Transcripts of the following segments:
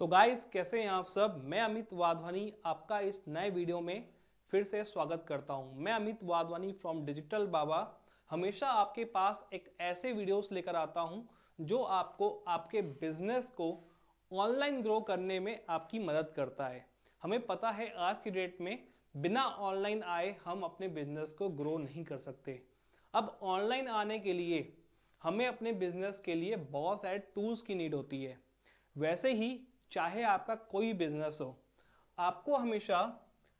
तो गाइस, कैसे हैं आप सब। मैं अमित वाधवानी आपका इस नए वीडियो में फिर से स्वागत करता हूं। मैं अमित वाधवानी फ्रॉम डिजिटल बाबा हमेशा आपके पास एक ऐसे वीडियोस लेकर आता हूं जो आपको आपके बिजनेस को ऑनलाइन ग्रो करने में आपकी मदद करता है। हमें पता है आज की डेट में बिना ऑनलाइन आए हम अपने बिजनेस को ग्रो नहीं कर सकते। अब ऑनलाइन आने के लिए हमें अपने बिजनेस के लिए बहुत सारे टूल्स की नीड होती है। वैसे ही चाहे आपका कोई बिजनेस हो, आपको हमेशा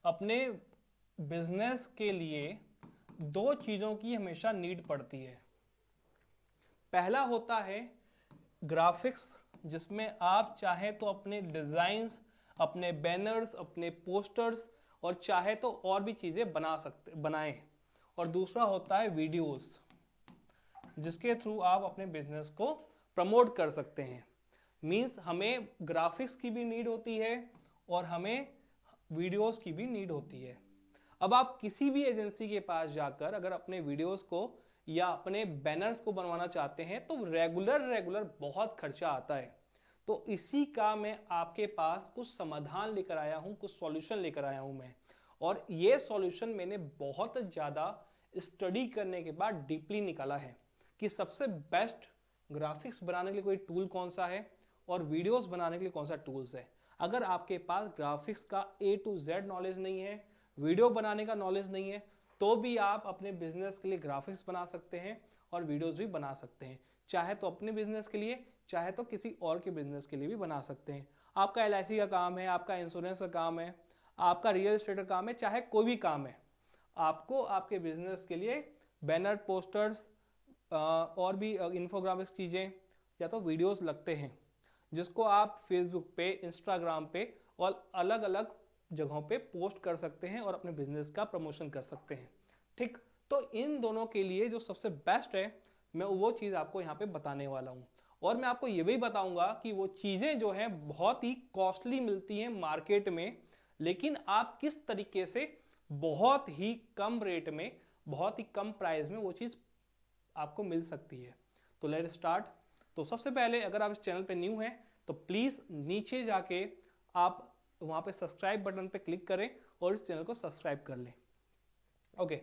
अपने बिजनेस के लिए दो चीज़ों की हमेशा नीड पड़ती है। पहला होता है ग्राफिक्स, जिसमें आप चाहे तो अपने डिज़ाइंस, अपने बैनर्स, अपने पोस्टर्स और चाहे तो और भी चीज़ें बनाएं। और दूसरा होता है वीडियोस, जिसके थ्रू आप अपने बिजनेस को प्रमोट कर सकते हैं। मीन्स हमें ग्राफिक्स की भी नीड होती है और हमें वीडियोस की भी नीड होती है। अब आप किसी भी एजेंसी के पास जाकर अगर अपने वीडियोस को या अपने बैनर्स को बनवाना चाहते हैं तो रेगुलर बहुत खर्चा आता है। तो इसी का मैं आपके पास कुछ समाधान लेकर आया हूं, कुछ सॉल्यूशन लेकर आया हूं मैं। और ये सॉल्यूशन मैंने बहुत ज़्यादा स्टडी करने के बाद डीपली निकाला है कि सबसे बेस्ट ग्राफिक्स बनाने के लिए कोई टूल कौन सा है और वीडियोस बनाने के लिए कौन सा टूल्स है। अगर आपके पास ग्राफिक्स का A to Z नॉलेज नहीं है, वीडियो बनाने का नॉलेज नहीं है, तो भी आप अपने बिजनेस के लिए ग्राफिक्स बना सकते हैं और वीडियोस भी बना सकते हैं। चाहे तो अपने बिजनेस के लिए, चाहे तो किसी और के बिजनेस के लिए भी बना सकते हैं। आपका LIC का काम है, आपका इंश्योरेंस का काम है, आपका रियल एस्टेट का काम है, चाहे कोई भी काम है, आपको आपके बिजनेस के लिए बैनर, पोस्टर्स और भी इंफोग्राफिक्स चीज़ें या तो वीडियोस लगते हैं, जिसको आप फेसबुक पे, इंस्टाग्राम पे और अलग अलग जगहों पे पोस्ट कर सकते हैं और अपने बिजनेस का प्रमोशन कर सकते हैं। ठीक, तो इन दोनों के लिए जो सबसे बेस्ट है, मैं वो चीज़ आपको यहाँ पे बताने वाला हूँ। और मैं आपको ये भी बताऊंगा कि वो चीज़ें जो हैं बहुत ही कॉस्टली मिलती हैं मार्केट में, लेकिन आप किस तरीके से बहुत ही कम रेट में, बहुत ही कम प्राइस में वो चीज़ आपको मिल सकती है। तो लेट स्टार्ट। तो सबसे पहले अगर आप इस चैनल पे न्यू हैं तो प्लीज़ नीचे जाके आप वहाँ पे सब्सक्राइब बटन पे क्लिक करें और इस चैनल को सब्सक्राइब कर लें। ओके,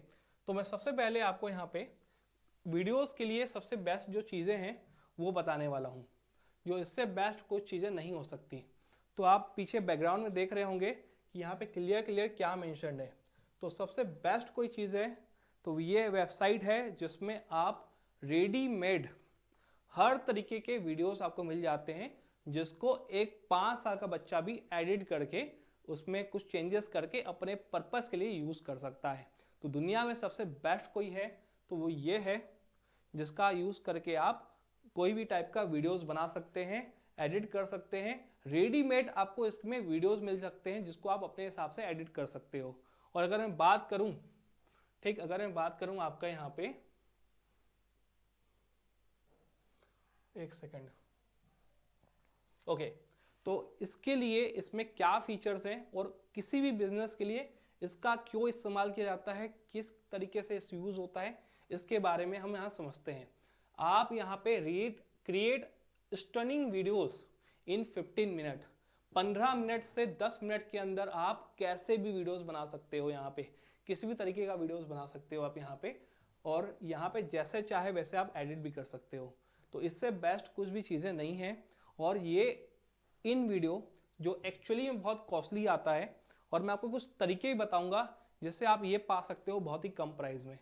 तो मैं सबसे पहले आपको यहाँ पे वीडियोस के लिए सबसे बेस्ट जो चीज़ें हैं वो बताने वाला हूँ, जो इससे बेस्ट कुछ चीज़ें नहीं हो सकती। तो आप पीछे बैकग्राउंड में देख रहे होंगे कि यहाँ पे क्लियर क्या मेंशन्ड है। तो सबसे बेस्ट कोई चीज़ है तो ये वेबसाइट है जिसमें आप रेडीमेड हर तरीके के वीडियोस आपको मिल जाते हैं, जिसको एक 5 साल का बच्चा भी एडिट करके उसमें कुछ चेंजेस करके अपने पर्पस के लिए यूज़ कर सकता है। तो दुनिया में सबसे बेस्ट कोई है तो वो ये है, जिसका यूज़ करके आप कोई भी टाइप का वीडियोस बना सकते हैं, एडिट कर सकते हैं। रेडीमेड आपको इसमें वीडियोस मिल सकते हैं जिसको आप अपने हिसाब से एडिट कर सकते हो। और अगर मैं बात करूं, ठीक, अगर मैं बात करूं आपका यहाँ पे, एक सेकेंड। ओके, तो इसके लिए इसमें क्या फीचर्स हैं और किसी भी बिजनेस के लिए इसका क्यों इस्तेमाल किया जाता है, किस तरीके से इस यूज होता है, इसके बारे में हम यहाँ समझते हैं। आप यहाँ पे read create stunning videos in 15 minute, 15 minute से 10 मिनट के अंदर आप कैसे भी वीडियोस बना सकते हो। यहाँ पे किसी भी तरीके का वीडियोस बना सकते हो आप यहाँ पे, और यहाँ पे जैसे चाहे वैसे आप एडिट भी कर सकते हो। तो इससे बेस्ट कुछ भी चीज़ें नहीं हैं। और ये इन वीडियो जो एक्चुअली में बहुत कॉस्टली आता है, और मैं आपको कुछ तरीके भी बताऊंगा जिससे आप ये पा सकते हो बहुत ही कम प्राइस में।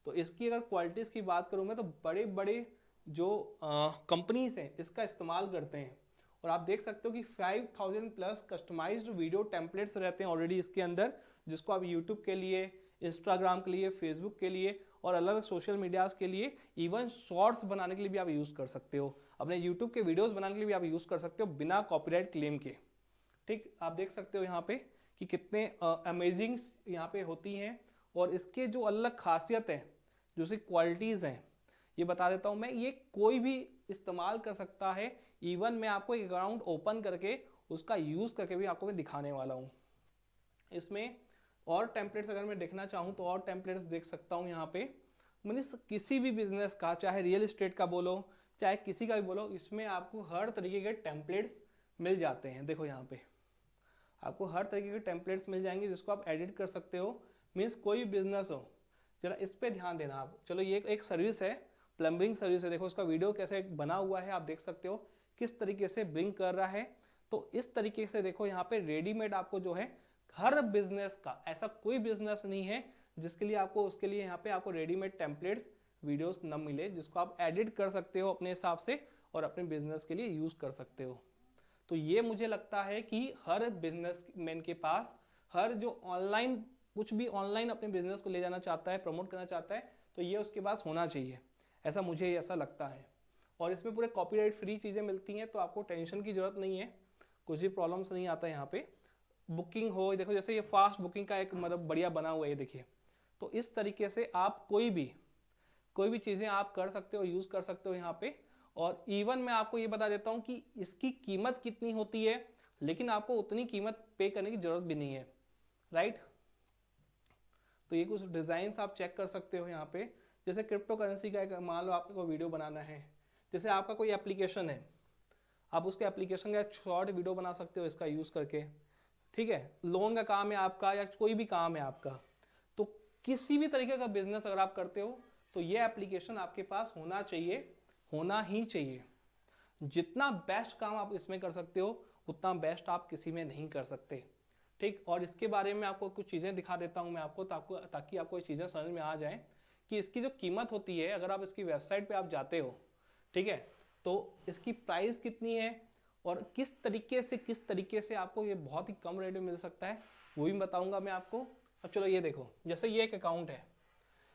तो इसकी अगर क्वालिटीज़ की बात करूँ मैं तो बड़े बड़े जो कंपनीज हैं इसका इस्तेमाल करते हैं। और आप देख सकते हो कि 5000 प्लस कस्टमाइज्ड वीडियो टेम्पलेट्स रहते हैं ऑलरेडी इसके अंदर, जिसको आप यूट्यूब के लिए, इंस्टाग्राम के लिए, फेसबुक के लिए और अलग अलग सोशल मीडियाज़ के लिए, इवन शॉर्ट्स बनाने के लिए भी आप यूज़ कर सकते हो। अपने यूट्यूब के वीडियोस बनाने के लिए भी आप यूज़ कर सकते हो बिना कॉपीराइट क्लेम के। ठीक, आप देख सकते हो यहाँ पे कि कितने अमेजिंग यहाँ पे होती हैं। और इसके जो अलग खासियत है, जो इसकी क्वालिटीज़ हैं, ये बता देता हूँ मैं। ये कोई भी इस्तेमाल कर सकता है। इवन मैं आपको एक अकाउंट ओपन करके उसका यूज़ करके भी आपको मैं दिखाने वाला हूँ। इसमें और टेम्पलेट्स अगर मैं देखना चाहूँ तो और टेम्पलेट्स देख सकता हूँ यहाँ पे। मैंने किसी भी बिजनेस का, चाहे रियल एस्टेट का बोलो, चाहे किसी का भी बोलो, इसमें आपको हर तरीके के टेम्पलेट्स मिल जाते हैं। देखो यहाँ पे आपको हर तरीके के टेम्पलेट्स मिल जाएंगे जिसको आप एडिट कर सकते हो। मीन्स कोई बिजनेस हो, जरा इस पे ध्यान देना आप। चलो ये एक सर्विस है, प्लम्बिंग सर्विस है, देखो उसका वीडियो कैसे बना हुआ है, आप देख सकते हो किस तरीके से ब्रिंग कर रहा है। तो इस तरीके से देखो यहाँ पे रेडीमेड आपको जो है, हर बिजनेस का ऐसा कोई बिजनेस नहीं है जिसके लिए आपको, उसके लिए यहाँ पे आपको रेडीमेड टेम्पलेट्स वीडियोस न मिले, जिसको आप एडिट कर सकते हो अपने हिसाब से और अपने बिजनेस के लिए यूज कर सकते हो। तो ये मुझे लगता है कि हर बिजनेसमैन के पास, हर जो ऑनलाइन कुछ भी ऑनलाइन अपने बिजनेस को ले जाना चाहता है, प्रमोट करना चाहता है, तो ये उसके पास होना चाहिए, ऐसा मुझे ऐसा लगता है। और इसमें पूरे कॉपीराइट फ्री चीज़ें मिलती हैं, तो आपको टेंशन की जरूरत नहीं है, कुछ भी प्रॉब्लम्स नहीं आता यहाँ पे। बुकिंग हो, देखो जैसे ये फास्ट बुकिंग का एक मतलब बढ़िया बना हुआ है, देखिए। तो इस तरीके से आप कोई भी चीज़ें आप कर सकते हो, यूज़ कर सकते हो यहाँ पे। और इवन मैं आपको ये बता देता हूँ कि इसकी कीमत कितनी होती है, लेकिन आपको उतनी कीमत पे करने की जरूरत भी नहीं है, राइट। तो ये कुछ डिज़ाइंस आप चेक कर सकते हो यहाँ पे। जैसे क्रिप्टो करेंसी का एक, मान लो आपको वीडियो बनाना है, जैसे आपका कोई एप्लीकेशन है, आप उसके एप्लीकेशन का शॉर्ट वीडियो बना सकते हो इसका यूज़ करके, ठीक है। लोन का काम है आपका या कोई भी काम है आपका, तो किसी भी तरीके का बिजनेस अगर आप करते हो तो ये एप्लीकेशन आपके पास होना चाहिए, होना ही चाहिए। जितना बेस्ट काम आप इसमें कर सकते हो उतना बेस्ट आप किसी में नहीं कर सकते, ठीक। और इसके बारे में आपको कुछ चीज़ें दिखा देता हूँ मैं आपको, ताकि आपको ये चीज़ें समझ में आ जाए कि इसकी जो कीमत होती है, अगर आप इसकी वेबसाइट पे आप जाते हो, ठीक है, तो इसकी प्राइस कितनी है और किस तरीके से आपको ये बहुत ही कम रेट में मिल सकता है, वो भी बताऊंगा मैं आपको। अब चलो ये देखो, जैसे ये एक अकाउंट है,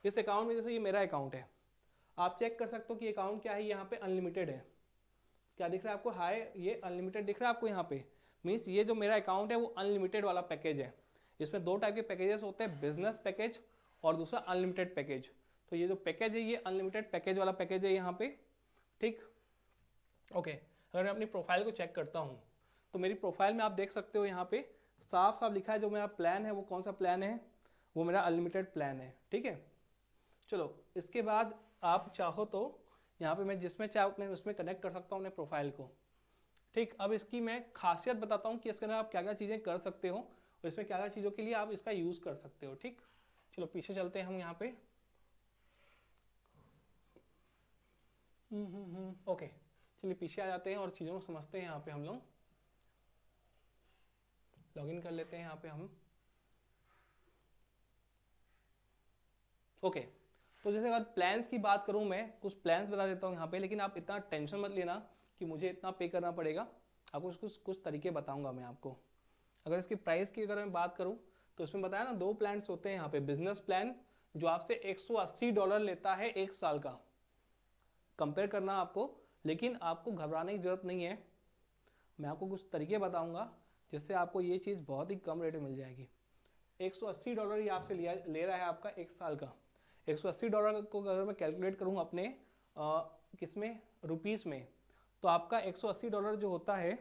इस अकाउंट में, जैसे ये मेरा अकाउंट है, आप चेक कर सकते हो कि अकाउंट क्या है, यहाँ पे अनलिमिटेड है, क्या दिख रहा है आपको, हाई, ये अनलिमिटेड दिख रहा है आपको यहाँ पे। मीन्स ये जो मेरा अकाउंट है वो अनलिमिटेड वाला पैकेज है। इसमें दो टाइप के पैकेजेस होते हैं, बिजनेस पैकेज और दूसरा अनलिमिटेड पैकेज। तो ये जो पैकेज है ये अनलिमिटेड पैकेज वाला पैकेज है यहाँ पे, ठीक। ओके, अगर मैं अपनी प्रोफाइल को चेक करता हूँ तो मेरी प्रोफाइल में आप देख सकते हो यहाँ पे साफ साफ लिखा है, जो मेरा प्लान है वो कौन सा प्लान है, वो मेरा अनलिमिटेड प्लान है, ठीक है। चलो इसके बाद आप चाहो तो यहाँ पे मैं जिसमें चाहे उतने उसमें कनेक्ट कर सकता हूँ अपने प्रोफाइल को, ठीक। अब इसकी मैं खासियत बताता हूँ कि इसके अंदर आप क्या क्या चीज़ें कर सकते हो और इसमें क्या क्या चीज़ों के लिए आप इसका यूज़ कर सकते हो, ठीक। चलो पीछे चलते हैं हम यहाँ पे। ओके, चलिए पीछे आ जाते हैं और चीज़ों को समझते हैं। यहाँ पे हम लोग लॉगिन कर लेते हैं यहाँ पे हम। ओके, तो जैसे अगर प्लान्स की बात करूँ, मैं कुछ प्लान्स बता देता हूँ यहाँ पे, लेकिन आप इतना टेंशन मत लेना कि मुझे इतना पे करना पड़ेगा, आपको कुछ तरीके बताऊंगा मैं आपको। अगर इसकी प्राइस की अगर मैं बात करूँ तो इसमें बताया ना, दो प्लान्स होते हैं यहाँ पे। बिजनेस प्लान जो आपसे $180 लेता है एक साल का, कंपेयर करना आपको, लेकिन आपको घबराने की जरूरत नहीं है। मैं आपको कुछ तरीके बताऊंगा जिससे आपको ये चीज़ बहुत ही कम रेट में मिल जाएगी। $180 ही आपसे ले रहा है आपका एक साल का। $180 को अगर मैं कैलकुलेट करूँ अपने किसमें, रुपीस में, तो आपका $180 जो होता है,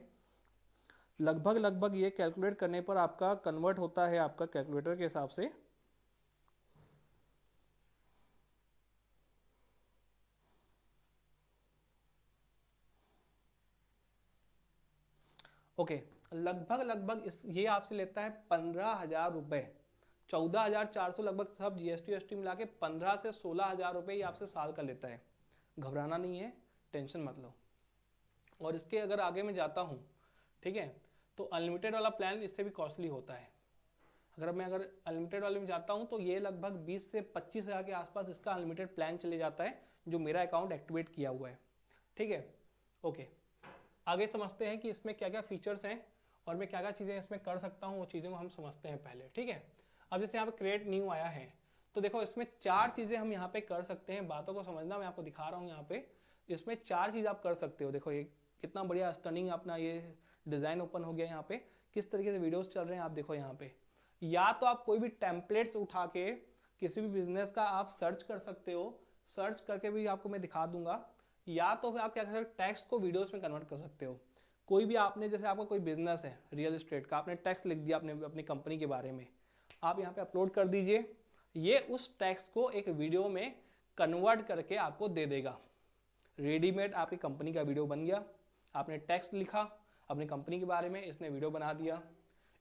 लगभग ये कैलकुलेट करने पर आपका कन्वर्ट होता है आपका कैलकुलेटर के हिसाब से, ओके, लगभग ये आपसे लेता है 15,000 रुपये, 14,400 लगभग, सब GST मिला के 15 से 16,000 रुपये ये आपसे साल का लेता है। घबराना नहीं है, टेंशन मत लो। और इसके अगर आगे मैं जाता हूँ, ठीक है, तो अनलिमिटेड वाला प्लान इससे भी कॉस्टली होता है। अगर अनलिमिटेड वाले में जाता हूँ तो ये लगभग 20 से 25,000 के आसपास इसका अनलिमिटेड प्लान चले जाता है, जो मेरा अकाउंट एक्टिवेट किया हुआ है, ठीक है। ओके, आगे समझते हैं कि इसमें क्या क्या फीचर्स हैं और मैं क्या क्या चीज़ें इसमें कर सकता हूँ, वो चीज़ों को हम समझते हैं पहले, ठीक है। अब जैसे यहाँ पे क्रिएट न्यू आया है, तो देखो इसमें 4 चीज़ें हम यहाँ पे कर सकते हैं। बातों को समझना, मैं आपको दिखा रहा हूँ यहाँ पे, इसमें 4 चीज़ आप कर सकते हो। देखो ये कितना बढ़िया स्टनिंग अपना ये डिज़ाइन ओपन हो गया यहाँ पे, किस तरीके से वीडियोस चल रहे हैं आप देखो यहाँ पे। या तो आप कोई भी टेम्पलेट्स उठा के किसी भी बिजनेस का आप सर्च कर सकते हो, सर्च करके भी आपको मैं दिखा दूंगा। या तो फिर आप क्या कर सकते हो, टेक्स्ट को वीडियोस में कन्वर्ट कर सकते हो। कोई भी आपने, जैसे आपका कोई बिजनेस है रियल एस्टेट का, आपने टेक्स्ट लिख दिया अपनी कंपनी के बारे में, आप यहाँ पे अपलोड कर दीजिए, ये उस टेक्स्ट को एक वीडियो में कन्वर्ट करके आपको दे देगा। रेडीमेड आपकी कंपनी का वीडियो बन गया, आपने टेक्स्ट लिखा, अपनी कंपनी के बारे में इसने वीडियो बना दिया।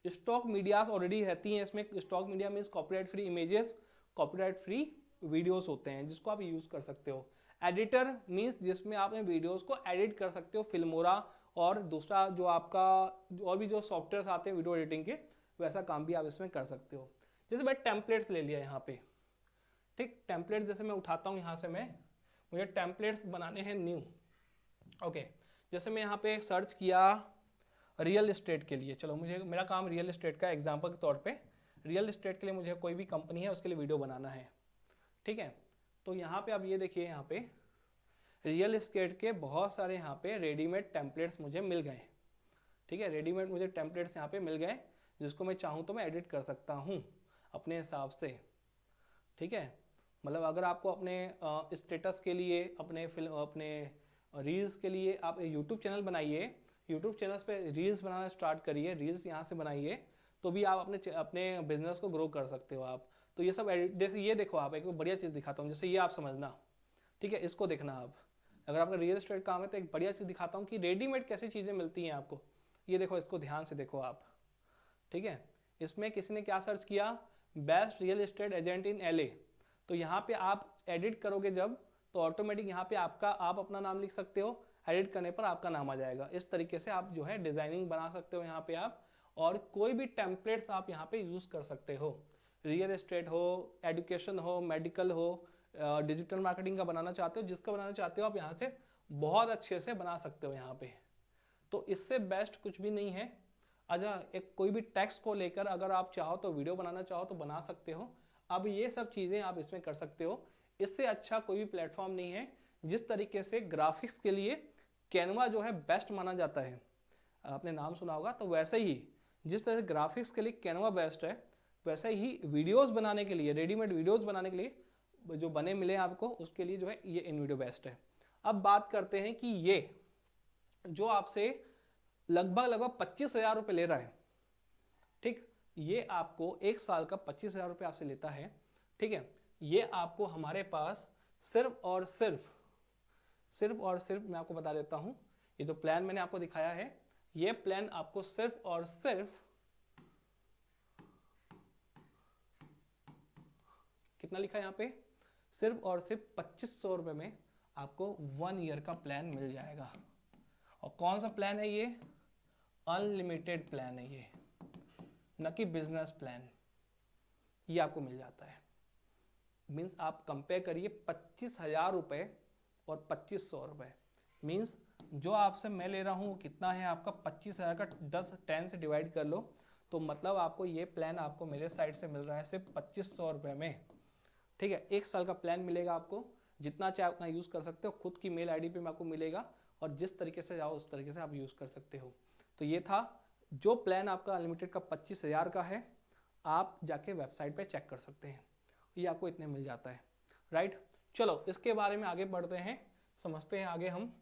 स्टॉक मीडियाज ऑलरेडी रहती हैं इसमें। Stock media means copyright free images, copyright free videos होते हैं जिसको आप यूज़ कर सकते हो। एडिटर मीन्स जिसमें आप अपने वीडियोस को एडिट कर सकते हो, फिल्मोरा और दूसरा जो आपका और भी जो सॉफ्टवेयर आते हैं वीडियो एडिटिंग के, वैसा काम भी आप इसमें कर सकते हो। जैसे मैं टेम्पलेट्स ले लिया यहाँ पे, ठीक, टेम्पलेट्स जैसे मैं उठाता हूँ यहाँ से, मुझे टेम्पलेट्स बनाने हैं न्यू। ओके, जैसे मैं यहाँ पे सर्च किया रियल एस्टेट के लिए, चलो मुझे मेरा काम रियल एस्टेट का एग्जाम्पल के तौर पे, रियल एस्टेट के लिए मुझे कोई भी कंपनी है उसके लिए वीडियो बनाना है, ठीक है। तो यहाँ पे आप ये देखिए, यहाँ पे रियल एस्टेट के बहुत सारे यहाँ पे रेडीमेड टेम्पलेट्स मुझे मिल गए, ठीक है। रेडीमेड मुझे टेम्पलेट्स यहाँ पे मिल गए जिसको मैं चाहूँ तो मैं एडिट कर सकता हूँ अपने हिसाब से, ठीक है। मतलब अगर आपको अपने स्टेटस के लिए, अपने रील्स के लिए आप यूट्यूब चैनल बनाइए, यूट्यूब चैनल पे रील्स बनाना स्टार्ट करिए, रील्स यहाँ से बनाइए, तो भी आप अपने बिजनेस को ग्रो कर सकते हो आप। तो ये सब जैसे ये देखो, आप एक बढ़िया चीज़ दिखाता हूँ, जैसे ये आप समझना, ठीक है, इसको देखना आप। अगर आपका रियल एस्टेट काम है तो एक बढ़िया चीज़ दिखाता हूँ कि रेडीमेड कैसी चीज़ें मिलती हैं आपको। ये देखो, इसको ध्यान से देखो आप, ठीक है। इसमें किसी ने क्या सर्च किया, best real estate agent in LA। तो यहाँ पे आप एडिट करोगे जब, तो ऑटोमेटिक यहाँ पे आप अपना नाम लिख सकते हो, एडिट करने पर आपका नाम आ जाएगा। इस तरीके से आप जो है डिजाइनिंग बना सकते हो यहाँ पे आप, और कोई भी टेम्पलेट्स आप यहाँ पे यूज कर सकते हो। रियल एस्टेट हो, एजुकेशन हो, मेडिकल हो, डिजिटल मार्केटिंग का बनाना चाहते हो, जिसका बनाना चाहते हो आप यहाँ से बहुत अच्छे से बना सकते हो यहाँ पे। तो इससे बेस्ट कुछ भी नहीं है। अच्छा, एक कोई भी टेक्स्ट को लेकर अगर आप चाहो तो वीडियो बनाना चाहो तो बना सकते हो। अब ये सब चीज़ें आप इसमें कर सकते हो। इससे अच्छा कोई भी प्लेटफॉर्म नहीं है। जिस तरीके से ग्राफिक्स के लिए कैनवा जो है बेस्ट माना जाता है, आपने नाम सुना होगा, तो वैसे ही जिस तरह से ग्राफिक्स के लिए कैनवा बेस्ट है, वैसे ही वीडियोस बनाने के लिए, रेडीमेड वीडियोस बनाने के लिए जो बने मिले आपको, उसके लिए जो है ये InVideo बेस्ट है। अब बात करते हैं कि ये जो आपसे लगभग 25,000 रुपये ले रहा है, ठीक, ये आपको एक साल का 25,000 रुपये आपसे लेता है, ठीक है। ये आपको हमारे पास सिर्फ और सिर्फ मैं आपको बता देता हूँ, ये जो प्लान मैंने आपको दिखाया है, ये प्लान आपको सिर्फ और सिर्फ कितना लिखा है यहाँ पे, सिर्फ और सिर्फ 2500 रुपये में आपको 1 ईयर का प्लान मिल जाएगा। और कौन सा प्लान है ये, अनलिमिटेड प्लान है ये, न कि बिजनेस प्लान। ये आपको मिल जाता है। मीन्स आप कंपेयर करिए 25,000 रुपये और 2500 रुपये, मीन्स जो आपसे मैं ले रहा हूँ वो कितना है आपका, 25,000 का 10 से डिवाइड कर लो, तो मतलब आपको ये प्लान आपको मेरे साइड से मिल रहा है सिर्फ 2500 रुपये में, ठीक है। एक साल का प्लान मिलेगा आपको, जितना चाहे उतना यूज़ कर सकते हो, खुद की मेल ID पे आपको मिलेगा, और जिस तरीके से जाओ उस तरीके से आप यूज़ कर सकते हो। तो ये था जो प्लान आपका अनलिमिटेड का 25,000 का है, आप जाके वेबसाइट पे चेक कर सकते हैं, ये आपको इतने मिल जाता है, राइट। चलो इसके बारे में आगे बढ़ते हैं, समझते हैं आगे हम।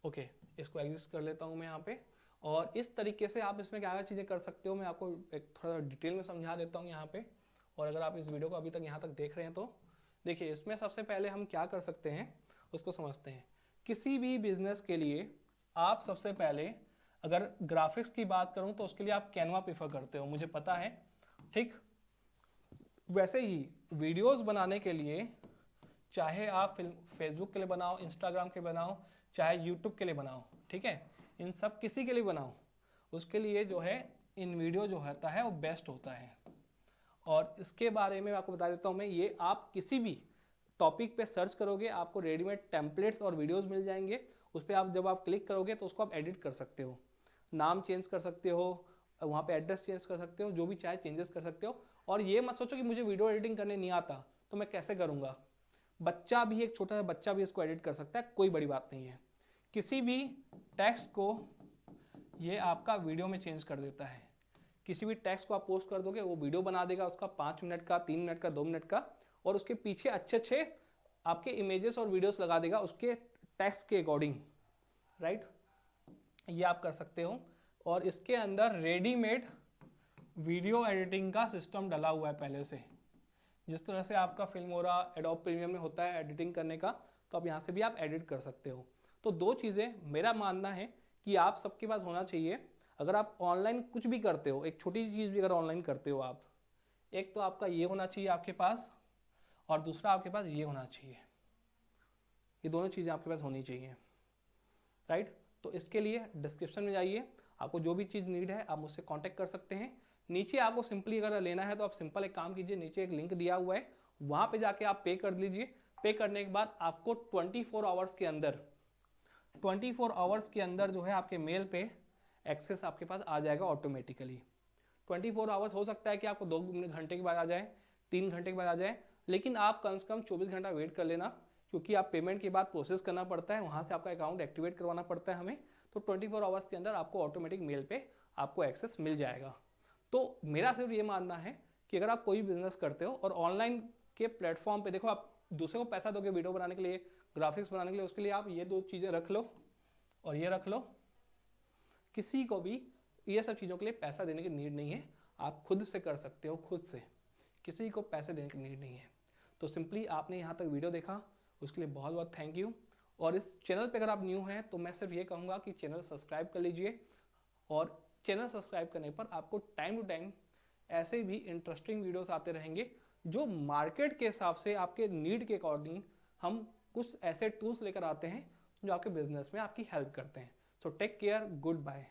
ओके, इसको एग्जिस्ट कर लेता हूँ मैं यहाँ पे। और इस तरीके से आप इसमें क्या क्या चीज़ें कर सकते हो, मैं आपको एक थोड़ा डिटेल में समझा देता हूँ यहाँ पे। और अगर आप इस वीडियो को अभी तक यहाँ तक देख रहे हैं तो देखिए, इसमें सबसे पहले हम क्या कर सकते हैं उसको समझते हैं। किसी भी बिजनेस के लिए आप सबसे पहले, अगर ग्राफिक्स की बात करूँ तो उसके लिए आप कैनवा प्रेफर करते हो, मुझे पता है, ठीक। वैसे ही वीडियोस बनाने के लिए, चाहे आप फेसबुक के लिए बनाओ, इंस्टाग्राम के बनाओ, चाहे यूट्यूब के लिए बनाओ, ठीक है, इन सब किसी के लिए बनाओ, उसके लिए जो है InVideo जो होता है वो बेस्ट होता है। और इसके बारे में आपको बता देता हूँ मैं, ये आप किसी भी टॉपिक पे सर्च करोगे आपको रेडीमेड टेम्पलेट्स और वीडियोस मिल जाएंगे। उस पर आप जब आप क्लिक करोगे तो उसको आप एडिट कर सकते हो, नाम चेंज कर सकते हो, वहाँ पे एड्रेस चेंज कर सकते हो, जो भी चाहे चेंजेस कर सकते हो। और ये मत सोचो कि मुझे वीडियो एडिटिंग करने नहीं आता तो मैं कैसे करूँगा, बच्चा भी, एक छोटा सा बच्चा भी इसको एडिट कर सकता है, कोई बड़ी बात नहीं है। किसी भी टेक्स्ट को ये आपका वीडियो में चेंज कर देता है, किसी भी टेक्स्ट को आप पोस्ट कर दोगे वो वीडियो बना देगा उसका 5 मिनट का, 3 मिनट का, 2 मिनट का, और उसके पीछे अच्छे आपके इमेजेस और वीडियोस लगा देगा उसके टेक्स्ट के अकॉर्डिंग, राइट। ये आप कर सकते हो। और इसके अंदर रेडीमेड वीडियो एडिटिंग का सिस्टम डला हुआ है पहले से, जिस तरह से आपका फिल्मोरा, एडोब प्रीमियम में होता है एडिटिंग करने का, तो आप यहाँ से भी आप एडिट कर सकते हो। तो दो चीज़ें मेरा मानना है कि आप सबके पास होना चाहिए। अगर आप ऑनलाइन कुछ भी करते हो, एक छोटी चीज़ भी अगर ऑनलाइन करते हो आप, एक तो आपका ये होना चाहिए आपके पास, और दूसरा आपके पास ये होना चाहिए। ये दोनों चीज़ें आपके पास होनी चाहिए, राइट। तो इसके लिए डिस्क्रिप्शन में जाइए, आपको जो भी चीज़ नीड है आप मुझसे कांटेक्ट कर सकते हैं। नीचे आपको सिंपली अगर लेना है तो आप सिंपल एक काम कीजिए, नीचे एक लिंक दिया हुआ है, वहाँ पे जाके आप पे कर लीजिए। पे करने के बाद आपको 24 आवर्स के अंदर 24 आवर्स के अंदर जो है आपके मेल पे एक्सेस आपके पास आ जाएगा ऑटोमेटिकली। 24 आवर्स हो सकता है कि आपको 2 घंटे के बाद आ जाए, 3 घंटे के बाद आ जाए, लेकिन आप कम से कम 24 घंटा वेट कर लेना, क्योंकि आप पेमेंट के बाद प्रोसेस करना पड़ता है, वहाँ से आपका अकाउंट एक्टिवेट करवाना पड़ता है हमें। तो 24 आवर्स के अंदर आपको ऑटोमेटिक मेल पे आपको एक्सेस मिल जाएगा। तो मेरा सिर्फ ये मानना है कि अगर आप कोई बिजनेस करते हो और ऑनलाइन के प्लेटफॉर्म पे, देखो आप दूसरे को पैसा दोगे वीडियो बनाने के लिए, ग्राफिक्स बनाने के लिए, उसके लिए आप ये दो चीज़ें रख लो और ये रख लो। किसी को भी ये सब चीज़ों के लिए पैसा देने की नीड नहीं है, आप खुद से कर सकते हो, खुद से, किसी को पैसे देने की नीड नहीं है। तो सिंपली आपने यहाँ तक वीडियो देखा, उसके लिए बहुत बहुत थैंक यू। और इस चैनल पे अगर आप न्यू हैं तो मैं सिर्फ ये कहूँगा कि चैनल सब्सक्राइब कर लीजिए, और चैनल सब्सक्राइब करने पर आपको टाइम टू टाइम ऐसे भी इंटरेस्टिंग वीडियोस आते रहेंगे, जो मार्केट के हिसाब से आपके नीड के अकॉर्डिंग हम कुछ ऐसे टूल्स लेकर आते हैं जो आपके बिजनेस में आपकी हेल्प करते हैं। So take care, good bye.